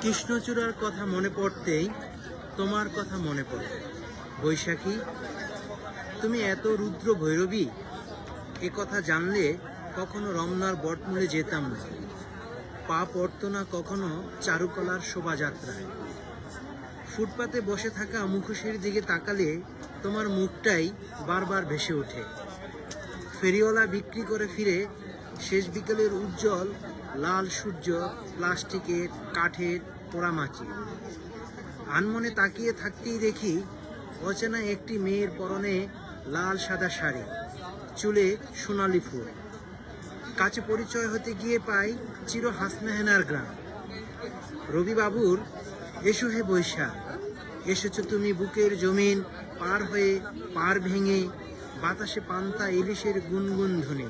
কৃষ্ণচূড়ার কথা মনে পড়তেই তোমার কথা মনে পড়ে। বৈশাখী, তুমি এত রুদ্র ভৈরবী, এ কথা জানলে কখনো রমনার বটমূলে যেতাম না, পা পড়ত না কখনো চারুকলার শোভাযাত্রায়। ফুটপাতে বসে থাকা মুখোশের দিকে তাকালে তোমার মুখটাই বারবার ভেসে ওঠে। ফেরিওয়ালা বিক্রি করে ফিরে শেষ বিকেলের উজ্জ্বল লাল সূর্য, প্লাস্টিকের, কাঠের, পোড়ামাটি। আনমনে তাকিয়ে থাকতেই দেখি অচেনা একটি মেয়ের পরনে লাল সাদা শাড়ি, চুলে সোনালি ফুল। কাছে পরিচয় হতে গিয়ে পাই চির হাসনাহেনার গ্রাম। রবিবাবুর এসো হে বৈশাখ, এসেছো তুমি বুকের জমিন পার হয়ে, পার ভেঙে, বাতাসে পান্তা ইলিশের গুনগুন ধ্বনি।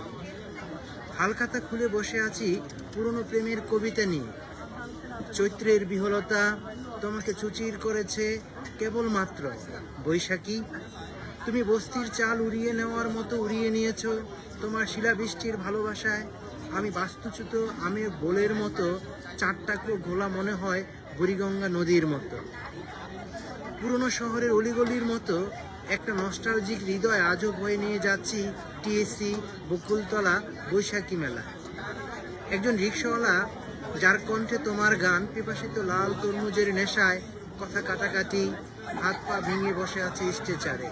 হালখাতা খুলে বসে আছি পুরনো প্রেমের কবিতা নিয়ে। চৈত্রের বিহলতা তোমাকে চুচির করেছে কেবলমাত্র। বৈশাখী, তুমি বস্তির চাল উড়িয়ে নেওয়ার মতো উড়িয়ে নিয়েছো তোমার শিলাবৃষ্টির ভালোবাসায়। আমি বাস্তুচ্যুত আমের বোলের মতো, চারটাকলো ঘোলা মনে হয় বুড়িগঙ্গা নদীর মতো। পুরনো শহরের অলিগলির মতো একটা নস্টালজিক হৃদয় আজও বয়ে নিয়ে যাচ্ছি টিএসসি, বকুলতলা, বৈশাখী মেলা। একজন রিক্সাওয়ালা যার কণ্ঠে তোমার গান, পিপাসিত লাল তরমুজের নেশায় কথা কাটাকাটি, হাত পা ভেঙে বসে আছে স্ট্রেচারে।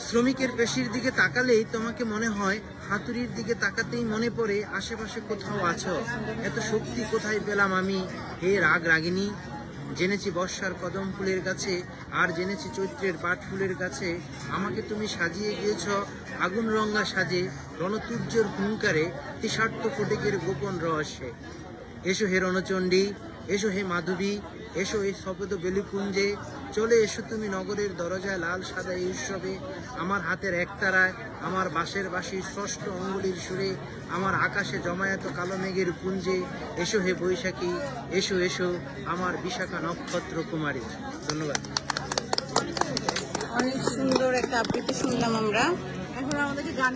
শ্রমিকের পেশির দিকে তাকালেই তোমাকে মনে হয়, হাতুড়ির দিকে তাকাতেই মনে পড়ে আশেপাশে কোথাও আছো। এত শক্তি কোথায় পেলাম আমি, হে রাগ রাগিনী। জেনেছি বর্ষার কদম ফুলের কাছে, আর জেনেছি চৈত্রের পাট ফুলের কাছে আমাকে তুমি সাজিয়ে গিয়েছ আগুন রঙা সাজে, রণতুর্যের হুঙ্কারে, তৃষার্ত ফটিকের গোপন রহস্যে। এসো হে রণচণ্ডী, এসো হে মাধবী, এসো এই শপথ বেলুকুঞ্জে। চলে এসো তুমি নগরের দরজায় লাল সাদা এই উৎসবে। আমার হাতের একতারায়, আমার বাঁশের বাঁশির ষষ্ঠ অঙ্গুলির সুরে, আমার আকাশে জমায়েত কালো মেঘের পুঞ্জে। এসো হে বৈশাখী, এসো এসো আমার বিশাখা নক্ষত্র কুমারী। ধন্যবাদ। অনেক সুন্দর একটা আবৃত্তি শুনলাম আমরা। এখন আমাদেরকে গান